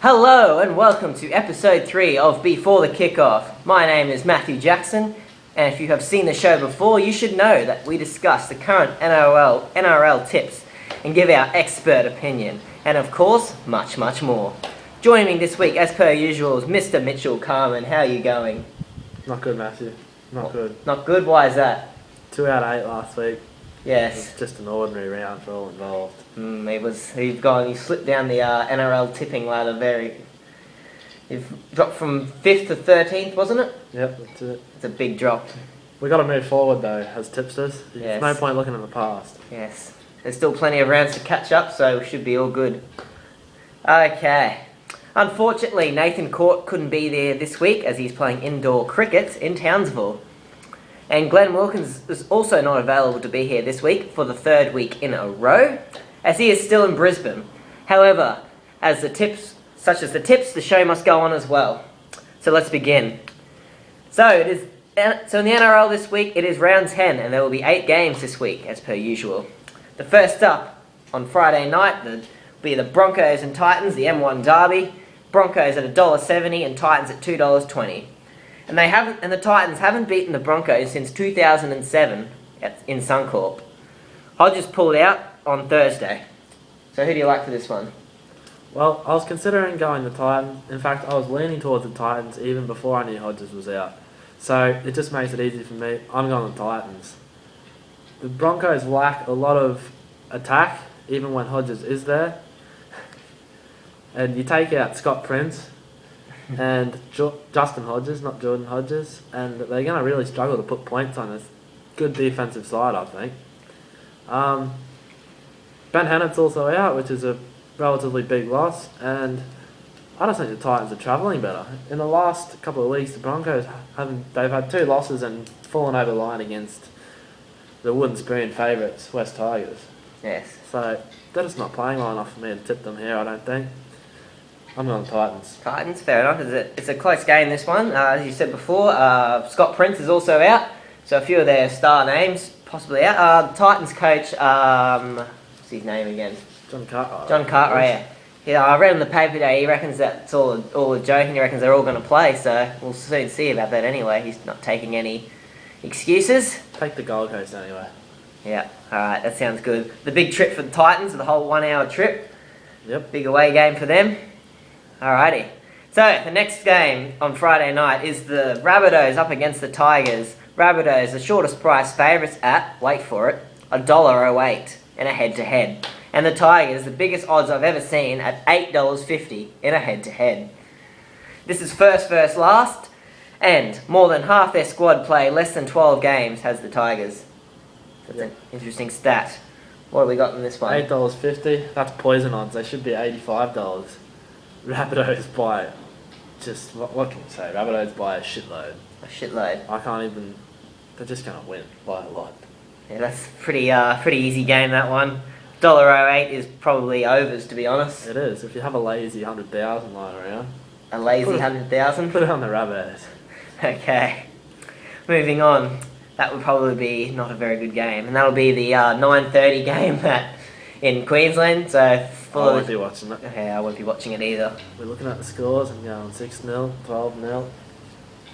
Hello and welcome to episode 3 of Before the Kickoff. My name is Matthew Jackson, and if you have seen the show before, you should know that we discuss the current NRL tips and give our expert opinion, and of course, much more. Joining me this week, as per usual, is Mr. Mitchell Carmen. How are you going? Not good, Matthew. Not good. Not good? Why is that? 2 out of 8 last week. Yes. It was just an ordinary round for all involved. He slipped down the NRL tipping ladder You've dropped from 5th to 13th, wasn't it? Yep, that's it. It's a big drop. We got to move forward though, as tipsters. Yes. There's no point looking at the past. Yes. There's still plenty of rounds to catch up, so we should be all good. Okay. Unfortunately, Nathan Court couldn't be there this week as he's playing indoor cricket in Townsville. And Glenn Wilkins is also not available to be here this week for the 3rd week in a row, as he is still in Brisbane. However, such as the tips, the show must go on as well. So let's begin. So in the NRL this week, it is round 10, and there will be 8 games this week, as per usual. The first up on Friday night will be the Broncos and Titans, the M1 Derby. Broncos at $1.70 and Titans at $2.20. And the Titans haven't beaten the Broncos since 2007 in Suncorp. Hodges pulled out on Thursday. So who do you like for this one? Well, I was considering going the Titans. In fact, I was leaning towards the Titans even before I knew Hodges was out. So it just makes it easy for me. I'm going the Titans. The Broncos lack a lot of attack, even when Hodges is there. And you take out Scott Prince and Justin Hodges, not Jordan Hodges, and they're going to really struggle to put points on this good defensive side, I think. Ben Hannett's also out, which is a relatively big loss, and I just think the Titans are travelling better. In the last couple of weeks, the Broncos they've had 2 losses and fallen over the line against the wooden spoon favourites, West Tigers. Yes. So they're just not playing well enough for me to tip them here, I don't think. I'm going Titans. Titans, fair enough. It's a close game, this one. As you said before, Scott Prince is also out, so a few of their star names possibly out. Titans coach, what's his name again? John Cartwright. John Cartwright, yeah. I read in the paper today, he reckons that's all a joke, and he reckons they're all going to play, so we'll soon see about that anyway. He's not taking any excuses. Take the Gold Coast anyway. Yeah, alright, that sounds good. The big trip for the Titans, the whole 1 hour trip. Yep. Big away game for them. Alrighty. So, the next game on Friday night is the Rabbitohs up against the Tigers. Rabbitohs, the shortest price favourites at, wait for it, $1.08 in a head-to-head. And the Tigers, the biggest odds I've ever seen, at $8.50 in a head-to-head. This is first last, and more than half their squad play less than 12 games has the Tigers. That's an interesting stat. What have we got in this one? $8.50, that's poison odds. They should be $85. Rabbitohs by just, what can you say? Rabbitohs by a shitload. A shitload. I can't even, they're just going to win by a lot. Yeah, that's pretty easy game, that one. $1.08 is probably overs, to be honest. It is. If you have a lazy 100,000 lying around. A lazy 100,000? Put it on the Rabbitohs. Okay. Moving on. That would probably be not a very good game. And that'll be the 9:30 game in Queensland. So I won't be watching it. Okay, I won't be watching it either. We're looking at the scores and going 6-0, 12-0,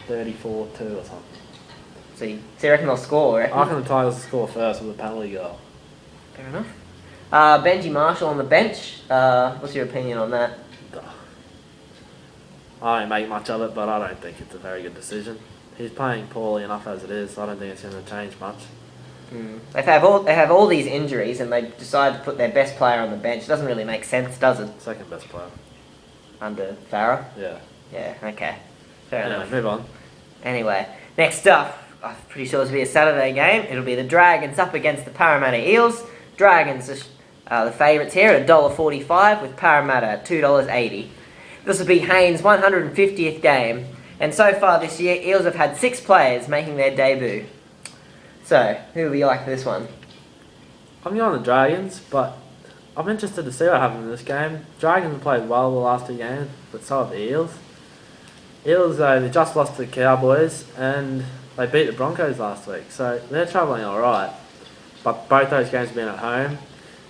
34-2 or something. So you reckon they'll score, I reckon the Tigers will score first with a penalty goal. Fair enough. Benji Marshall on the bench. What's your opinion on that? I don't make much of it, but I don't think it's a very good decision. He's playing poorly enough as it is, so I don't think it's going to change much. They have all these injuries, and they decide to put their best player on the bench. It doesn't really make sense, does it? Second best player. Under Farah? Yeah. Yeah, okay. Fair enough. Move on. Anyway, next up, I'm pretty sure this will be a Saturday game. It'll be the Dragons up against the Parramatta Eels. Dragons are the favourites here at $1.45 with Parramatta at $2.80. This will be Haynes' 150th game, and so far this year, Eels have had 6 players making their debut. So, who will you like for this one? I'm going the Dragons, but I'm interested to see what happens in this game. Dragons have played well the last 2 games, but so have the Eels. Eels, they just lost to the Cowboys, and they beat the Broncos last week, so they're travelling alright. But both those games have been at home.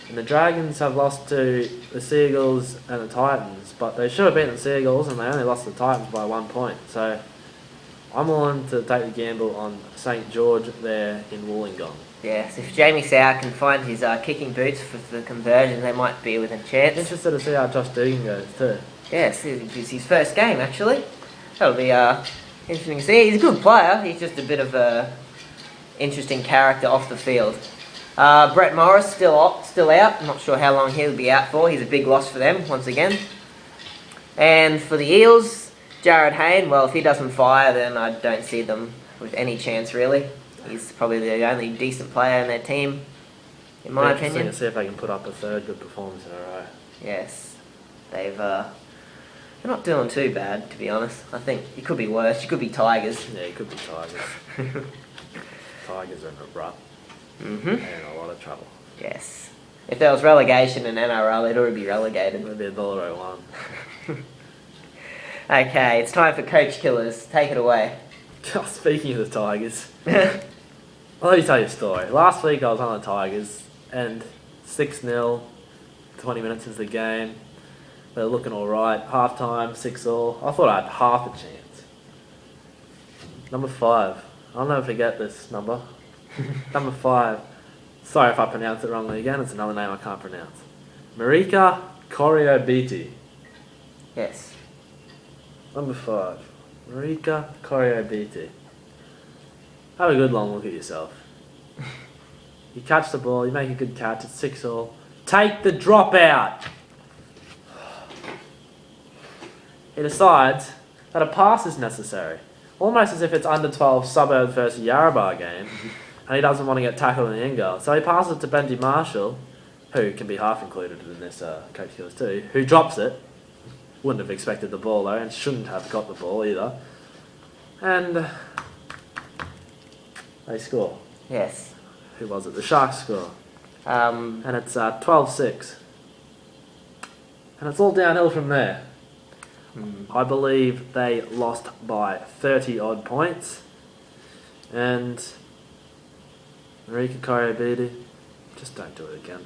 And the Dragons have lost to the Seagulls and the Titans, but they should have beaten the Seagulls and they only lost to the Titans by 1 point. So I'm willing to take the gamble on St George there in Wollongong. Yes, if Jamie Sauer can find his kicking boots for the conversion, they might be with a chance. Interested to see how Josh Dugan goes too. Yes, it's his first game actually. That'll be interesting to see. He's a good player. He's just a bit of a interesting character off the field. Brett Morris still out. I'm not sure how long he'll be out for. He's a big loss for them once again. And for the Eels, Jared Hayne. Well, if he doesn't fire, then I don't see them with any chance really. He's probably the only decent player in their team, in my opinion. To see if they can put up a third good performance in a row. Yes, they're not doing too bad, to be honest. I think it could be worse. It could be Tigers. Yeah, it could be Tigers. Tigers are in a rut. Mm-hmm. They're in a lot of trouble. Yes. If there was relegation in NRL, they'd already be relegated. Maybe $1.01. Okay, it's time for Coach Killers. Take it away. Speaking of the Tigers, let me tell you a story. Last week I was on the Tigers and 6-0, 20 minutes into the game. They were looking alright. Half time, 6-all. I thought I had half a chance. Number 5. I'll never forget this number. Number 5. Sorry if I pronounce it wrongly again. It's another name I can't pronounce. Marika Koriobiti. Yes. Number 5. Marika Koriobiti. Have a good long look at yourself. You catch the ball, you make a good catch, it's 6-all. Take the drop out! He decides that a pass is necessary. Almost as if it's under 12 Suburbs versus Yarrabah game, and he doesn't want to get tackled in the end goal. So he passes it to Benji Marshall, who can be half included in this Coach Killers too, who drops it. Wouldn't have expected the ball though, and shouldn't have got the ball either. And they score. Yes. Who was it? The Sharks score. Um, And it's 12-6. And it's all downhill from there. I believe they lost by 30 odd points. And Marika Koriobiti, just don't do it again.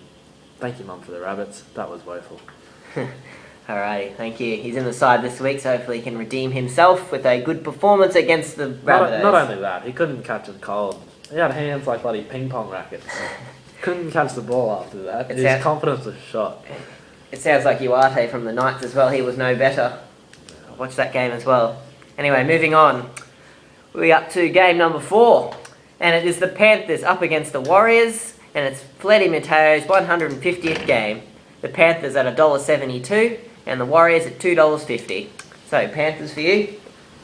Thank you, Mum, for the rabbits. That was woeful. Alrighty, thank you. He's in the side this week, so hopefully he can redeem himself with a good performance against the Rabbitohs. Not only that, he couldn't catch it cold. He had hands like bloody ping pong rackets. Couldn't catch the ball after that. His confidence was shot. It sounds like Uarte from the Knights as well. He was no better. I watched that game as well. Anyway, moving on. We're up to game number 4. And it is the Panthers up against the Warriors. And it's Fletty Mateo's 150th game. The Panthers at $1.72 and the Warriors at $2.50. So, Panthers for you?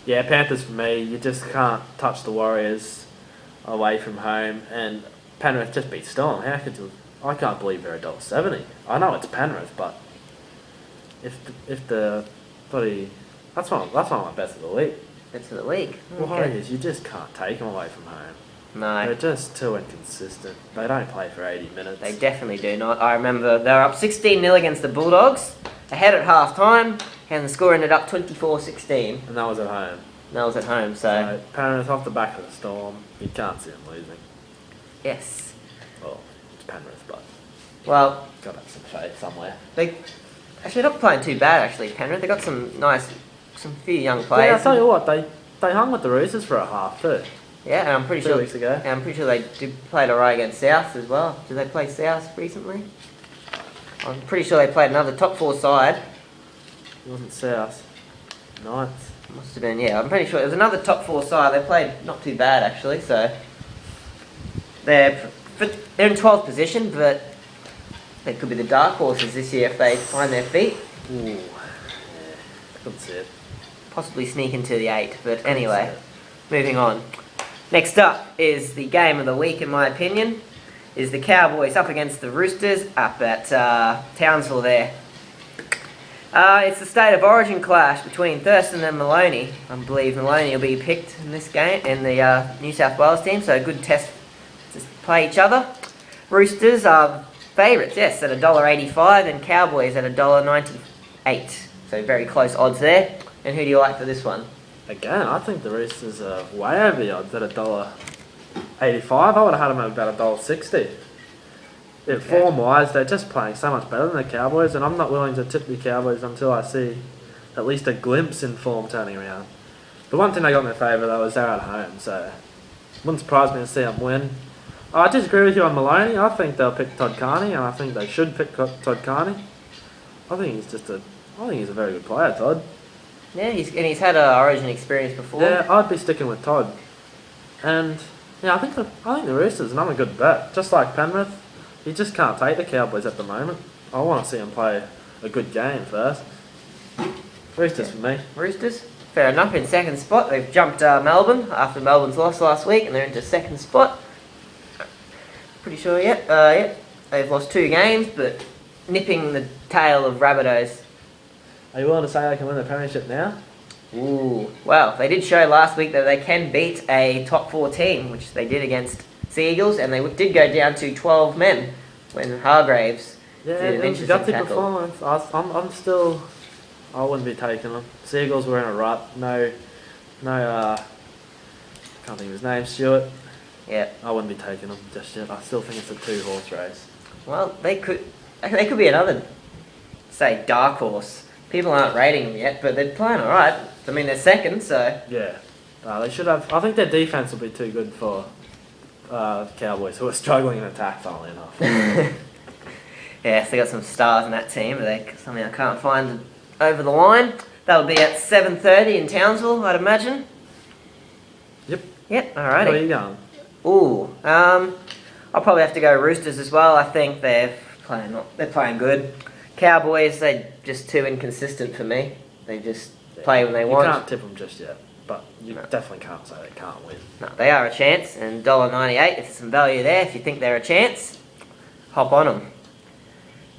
Yeah, Panthers for me. You just can't touch the Warriors away from home. And Penrith just beat Storm. How could you? I can't believe they're $1.70. I know it's Penrith, but if the bloody that's one of my bets of the week. Bets of the week. Warriors, you just can't take them away from home. No. They're just too inconsistent. They don't play for 80 minutes. They definitely do not. I remember they were up 16-0 against the Bulldogs, ahead at half-time, and the score ended up 24-16. And that was at home. And that was at home, so... Penrith off the back of the Storm, you can't see them losing. Yes. Well, it's Penrith, but... Well... Got to have some faith somewhere. They're not playing too bad, actually, Penrith. They got some few young players. Yeah, I'll tell you what, they hung with the Roosters for a half, too. Yeah, and I'm pretty 2 sure... weeks ago. And I'm pretty sure they did play alright against South as well. Did they play South recently? I'm pretty sure they played another top 4 side. It wasn't South. Knights. Must have been, yeah. I'm pretty sure it was another top 4 side. They played not too bad, actually, so... They're in 12th position, but they could be the dark horses this year if they find their feet. Ooh. Yeah, couldn't see it. Possibly sneak into the 8, but anyway, moving on. Next up is the game of the week, in my opinion, is the Cowboys up against the Roosters up at Townsville there. It's the State of Origin clash between Thurston and Maloney. I believe Maloney will be picked in this game, in the New South Wales team, so a good test to play each other. Roosters are favourites, yes, at $1.85 and Cowboys at $1.98. So very close odds there. And who do you like for this one? Again, I think the Roosters are way over the odds at $1.85. I would have had them at about $1.60. Form-wise, they're just playing so much better than the Cowboys, and I'm not willing to tip the Cowboys until I see at least a glimpse in form turning around. The one thing they got in their favour, though, is they're at home, so wouldn't surprise me to see them win. I disagree with you on Maloney. I think they'll pick Todd Carney, and I think they should pick Todd Carney. I think he's a very good player, Todd. Yeah, he's had an Origin experience before. Yeah, I'd be sticking with Todd. And yeah, I think the Roosters another good bet. Just like Penrith, you just can't take the Cowboys at the moment. I want to see them play a good game first. Roosters for me. Roosters, fair enough. In second spot, they've jumped Melbourne after Melbourne's loss last week, and they're into second spot. Pretty sure, yep. They've lost 2 games, but nipping the tail of Rabbitohs. Are you willing to say they can win the premiership now? Ooh, well, they did show last week that they can beat a top 4 team, which they did against Sea Eagles, and they did go down to 12 men when Hargraves did an interesting tackle. Performance. I wouldn't be taking them. Sea Eagles were in a rut. No, can't think of his name, Stewart. Yeah. I wouldn't be taking them just yet. I still think it's a 2-horse race. Well, they could be another, say, dark horse. People aren't rating them yet, but they're playing all right. I mean, they're second, so... Yeah. They should have... I think their defence will be too good for Cowboys, who are struggling in attack, funnily enough. Yes, they got some stars in that team, but something I can't find over the line. That'll be at 7:30 in Townsville, I'd imagine. Yep. Yep, alrighty. Where are you going? Ooh, I'll probably have to go Roosters as well. I think they're playing good. Cowboys, they're just too inconsistent for me. They just play when they want. You can't tip them just yet, but you definitely can't say they can't win. No, they are a chance, and $1.98, if there's some value there, if you think they're a chance, hop on them.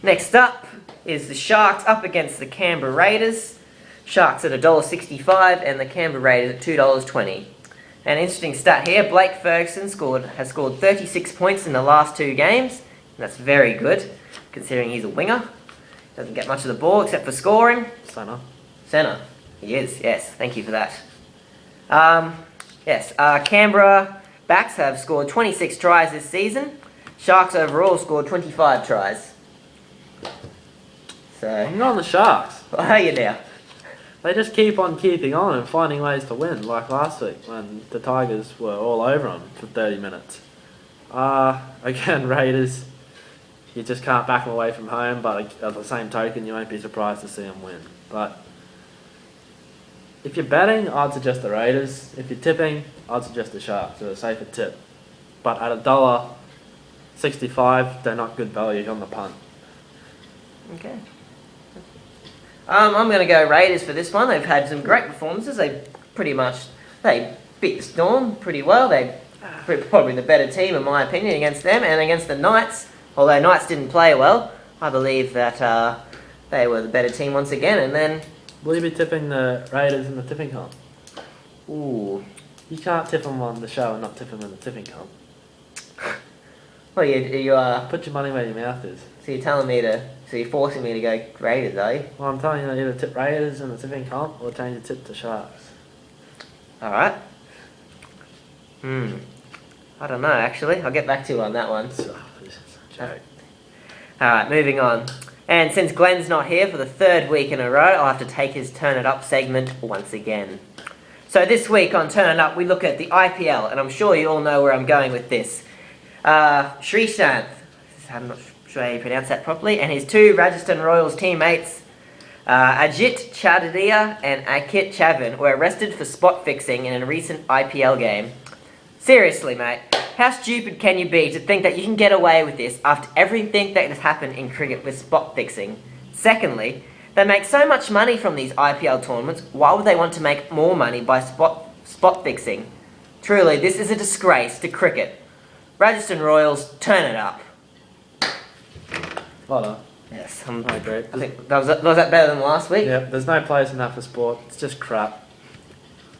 Next up is the Sharks up against the Canberra Raiders. Sharks at $1.65 and the Canberra Raiders at $2.20. An interesting stat here, Blake Ferguson has scored 36 points in the last 2 games. And that's very good, considering he's a winger. Doesn't get much of the ball except for scoring. Centre. He is, yes. Thank you for that. Canberra backs have scored 26 tries this season. Sharks overall scored 25 tries. So, I'm not on the Sharks. Well, how are you now? They just keep on keeping on and finding ways to win, like last week when the Tigers were all over them for 30 minutes. Again, Raiders, you just can't back them away from home, but at the same token, you won't be surprised to see them win. But if you're betting, I'd suggest the Raiders. If you're tipping, I'd suggest the Sharks. They're a safer tip. But at $1.65, they're not good value on the punt. Okay. I'm going to go Raiders for this one. They've had some great performances. They beat the Storm pretty well. They're probably the better team, in my opinion, against them and against the Knights. Although Knights didn't play well, I believe that they were the better team once again. And then, will you be tipping the Raiders in the tipping comp? Ooh, you can't tip them on the show and not tip them in the tipping comp. Well, you put your money where your mouth is. So you're forcing me to go Raiders, are you? Well, I'm telling you, either tip Raiders in the tipping comp or change your tip to Sharks. Alright. I don't know, actually. I'll get back to you on that one. Joke. Alright, moving on. And since Glenn's not here for the 3rd week in a row, I'll have to take his Turn It Up segment once again. So this week on Turn It Up, we look at the IPL, and I'm sure you all know where I'm going with this. Sreesanth, I'm not sure how you pronounce that properly, and his 2 Rajasthan Royals teammates, Ajit Chadadia and Ankit Chavin, were arrested for spot fixing in a recent IPL game. Seriously, mate, how stupid can you be to think that you can get away with this after everything that has happened in cricket with spot fixing? Secondly, they make so much money from these IPL tournaments, why would they want to make more money by spot fixing? Truly, this is a disgrace to cricket. Rajasthan Royals, turn it up. Well done. Yes, I agree. I think was that better than last week? Yeah, there's no place in that for sport. It's just crap.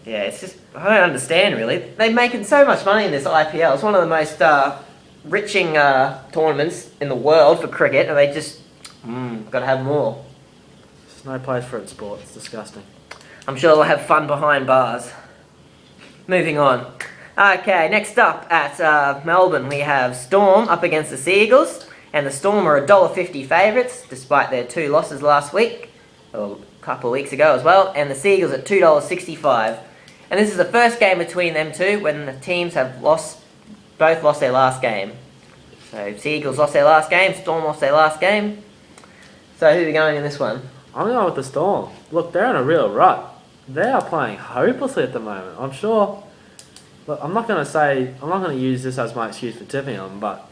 Yeah, it's just, I don't understand really. They're making so much money in this IPL. It's one of the most riching tournaments in the world for cricket, and they just got to have more. There's no place for it in sport. It's disgusting. I'm sure they'll have fun behind bars. Moving on. Okay, next up at Melbourne we have Storm up against the Sea Eagles, And the Storm are $1.50 favourites, despite their 2 losses last week, or a couple of weeks ago as well. And the Seagulls at $2.65. And this is the first game between them two when the teams have both lost their last game. So Seagulls lost their last game, Storm lost their last game. So who are we going in this one? I'm going with the Storm. Look, they're in a real rut. They are playing hopelessly at the moment. I'm sure. Look, I'm not going to use this as my excuse for tipping them, but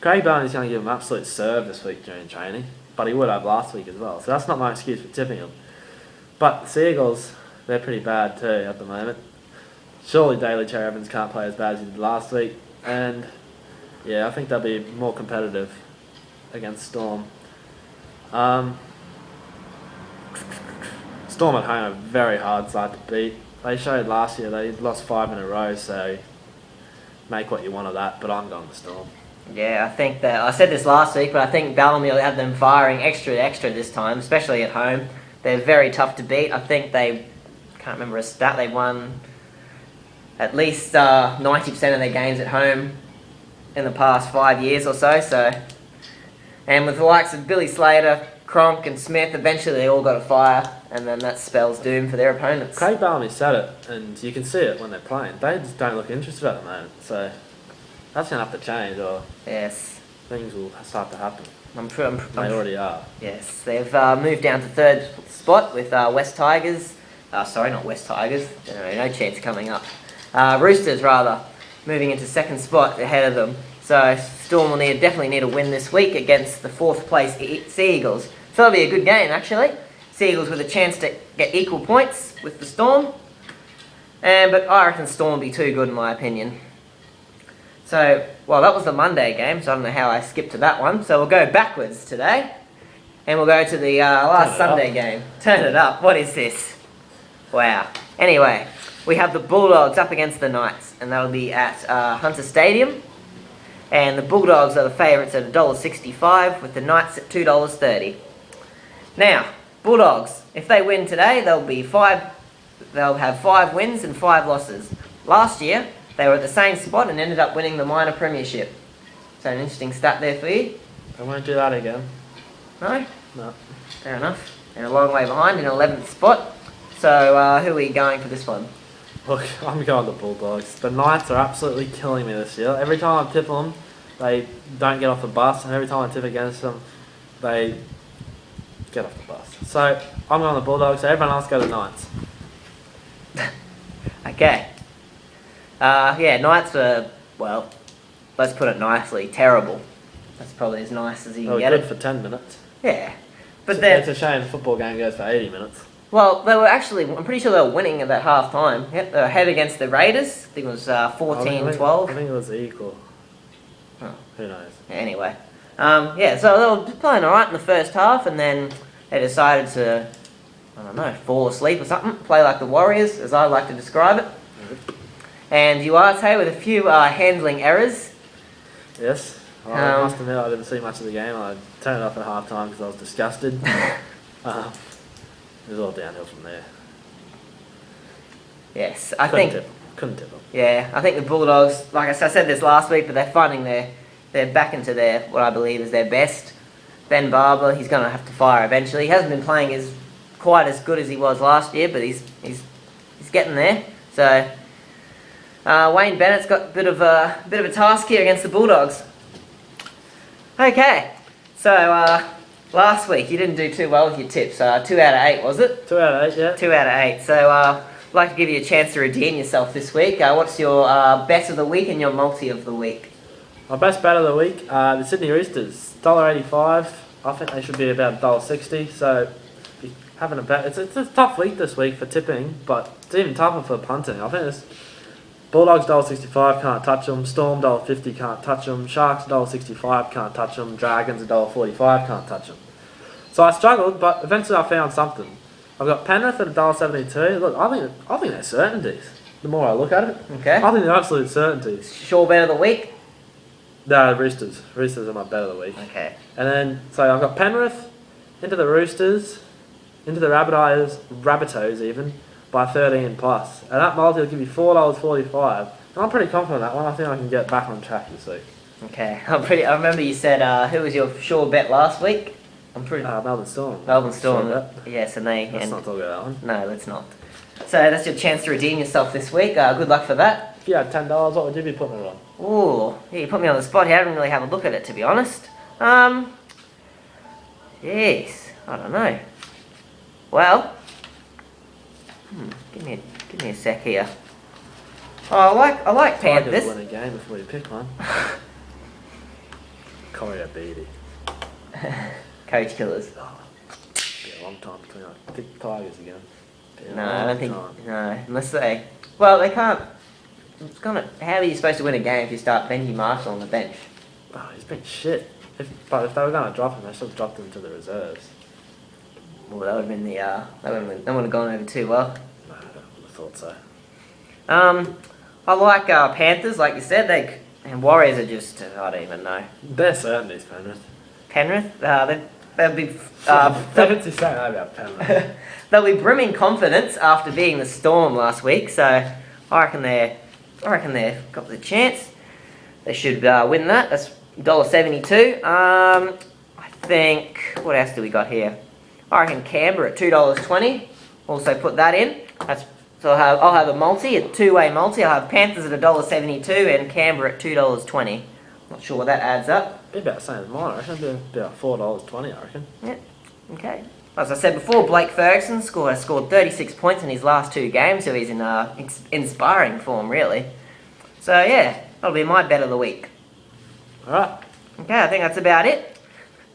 Craig Bellamy is going to give them absolute serve this week during training, but he would have last week as well. So that's not my excuse for tipping them. But the Seagulls, they're pretty bad too at the moment. Surely Daly Cherry Evans can't play as bad as he did last week, and yeah, I think they'll be more competitive against Storm. Storm at home are a very hard side to beat. They showed last year they lost 5 in a row, so make what you want of that, but I'm going to Storm. Yeah, I think that I said this last week, but I think Bellamy will have them firing extra this time, especially at home. They're very tough to beat. I think can't remember a stat, they won at least 90% of their games at home in the past 5 years or so. And with the likes of Billy Slater, Cronk and Smith, eventually they all got a fire, and then that spells doom for their opponents. Craig Bellamy said it, and you can see it when they're playing. They just don't look interested at the moment, so that's going to have to change, or yes, things will start to happen. They already are. Yes, they've moved down to 3rd spot with West Tigers. Sorry, not West Tigers. No chance coming up. Roosters, rather, moving into 2nd spot ahead of them. So Storm will definitely need a win this week against the 4th place Seagulls. So that'll be a good game, actually. Seagulls with a chance to get equal points with the Storm. But I reckon Storm will be too good in my opinion. So, well, that was the Monday game, so I don't know how I skipped to that one. So we'll go backwards today. And we'll go to the last Sunday game. Turn it up. What is this? Wow. Anyway, we have the Bulldogs up against the Knights. And that'll be at Hunter Stadium. And the Bulldogs are the favourites at $1.65 with the Knights at $2.30. Now, Bulldogs, if they win today, they'll have 5 wins and 5 losses. Last year, they were at the same spot and ended up winning the minor premiership. So an interesting stat there for you. I won't do that again. No? No. Fair enough. They're a long way behind in 11th spot. So who are we going for this one? Look, I'm going the Bulldogs. The Knights are absolutely killing me this year. Every time I tip them, they don't get off the bus, and every time I tip against them, they get off the bus. So I'm going the Bulldogs, so everyone else go the Knights. Okay. Knights were, well, let's put it nicely, terrible. That's probably as nice as you can get good it. for 10 minutes. Yeah. But It's a shame the football game goes for 80 minutes. Well, they were actually, I'm pretty sure they were winning at that half time. Yep, they were ahead against the Raiders. I think it was 14-12. I think it was equal. Oh. Who knows? Anyway. So they were playing alright in the first half, and then they decided to, I don't know, fall asleep or something. Play like the Warriors, as I like to describe it. And Duarte with a few handling errors. Yes. I must admit I didn't see much of the game. I turned it off at half time because I was disgusted. It was all downhill from there. Yes, Couldn't tip them. Yeah, I think the Bulldogs, like I said this last week, but they're finding they're back into what I believe is their best. Ben Barber, he's going to have to fire eventually. He hasn't been playing quite as good as he was last year, but he's getting there. So Wayne Bennett's got a bit of a task here against the Bulldogs. Okay, so last week you didn't do too well with your tips. 2 out of 8, was it? 2 out of 8, yeah. 2 out of 8. So I'd like to give you a chance to redeem yourself this week. What's your bet of the week and your multi of the week? My best bet of the week, the Sydney Roosters, $1.85. I think they should be about $1.60. So having a bet, it's a tough week this week for tipping, but it's even tougher for punting. I think this Bulldogs $1.65, can't touch them. Storm $1.50, can't touch them. Sharks $1.65, can't touch them. Dragons $1.45, can't touch them. So I struggled, but eventually I found something. I've got Penrith at $1.72. Look, I think they're certainties. The more I look at it, okay. I think they're absolute certainties. Sure bet of the week? No, Roosters. Roosters are my bet of the week. Okay. And then, so I've got Penrith into the Roosters, into the Rabbitohs even, by 13 plus. And that multi will give you $4.45. And I'm pretty confident on that one. I think I can get back on track this week. Okay. I remember you said who was your sure bet last week? I'm pretty. Melbourne Storm. Melbourne Storm. Sure bet. Yes, and Let's not talk about that one. No, let's not. So that's your chance to redeem yourself this week. Good luck for that. If you had $10, what would you be putting it on? Ooh, yeah, you put me on the spot here. I didn't really have a look at it, to be honest. Yes, I don't know. Well, give me a sec here. Oh, I like Tigers Panthers. win a game before you pick one. Courier Beatty. Coach killers. Be a long time between. I think Tigers again. Be a No, long I don't think. time. No, unless they. Well, they can't. It's gonna. How are you supposed to win a game if you start Benji Marshall on the bench? Oh, he's been shit. But if they were going to drop him, they should have dropped him to the reserves. Well, that would have been the. That would have gone over too well. No, I would have thought so. I like Panthers, like you said. And Warriors are just. I don't even know. They're certainties, Penrith. Penrith. They'll be. Fancy saying that about Penrith. They'll be brimming confidence after beating the Storm last week. So I reckon they've got the chance. They should win that. That's $1.72. I think. What else do we got here? I reckon Canberra at $2.20. Also put that in. So I'll have a multi, a two-way multi. I'll have Panthers at $1.72 and Canberra at $2.20. Not sure what that adds up. Be about the same as mine, I reckon. It'd be about $4.20, I reckon. Yeah. Okay. As I said before, Blake Ferguson scored 36 points in his last 2 games, so he's in inspiring form, really. So yeah, that'll be my bet of the week. Alright. Okay, I think that's about it.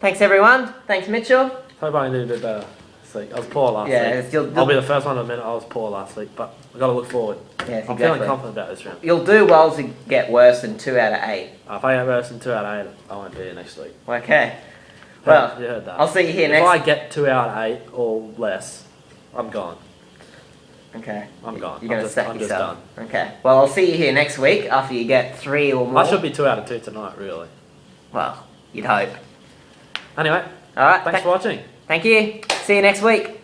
Thanks everyone. Thanks Mitchell. Hope I can do a bit better this week. I was poor last week. You'll I'll be the first one to admit I was poor last week, but I've got to look forward. Yes, I'm exactly. feeling confident about this round. You'll do well to get worse than 2 out of 8. If I get worse than 2 out of 8, I won't be here next week. Okay. Well, you heard that. I'll see you here if next. I get 2 out of 8 or less, I'm gone. Okay. I'm gone. You're going to sack I'm yourself. just done. Okay. Well, I'll see you here next week after you get 3 or more. I should be 2 out of 2 tonight, really. Well, you'd hope. Anyway, All right. thanks for watching. Thank you. See you next week.